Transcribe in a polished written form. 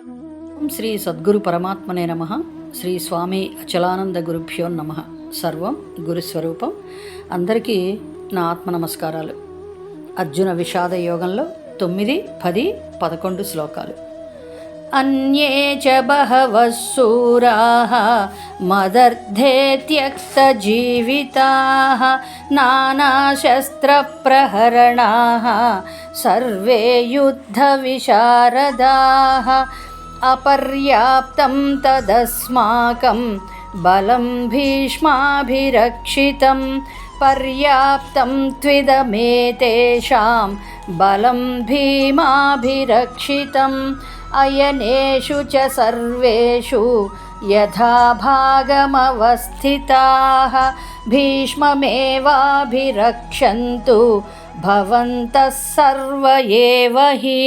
ఓం శ్రీ సద్గురు పరమాత్మనే నమః. శ్రీ స్వామి అచలానంద గురుభ్యో నమః. సర్వం గురుస్వరూపం. అందరికీ నా ఆత్మ నమస్కారాలు. అర్జున విషాద యోగంలో 9, 10, 11 శ్లోకాలు. అన్యే చ బహవః శూరాః మదర్థే త్యక్తజీవితాః నానాశస్త్రప్రహరణాః సర్వే యుద్ధవిశారదాః అపర్యాప్తం తదస్మాకం బలం భీష్మాభిరక్షితం పర్యాప్తం త్విదమేతేషాం బలం భీమాభిరక్షితం అయనేషు చ సర్వేషు యథాభాగమవస్థితాః భీష్మమేవాభిరక్షन्तు భవంతః సర్వ ఏవ హి.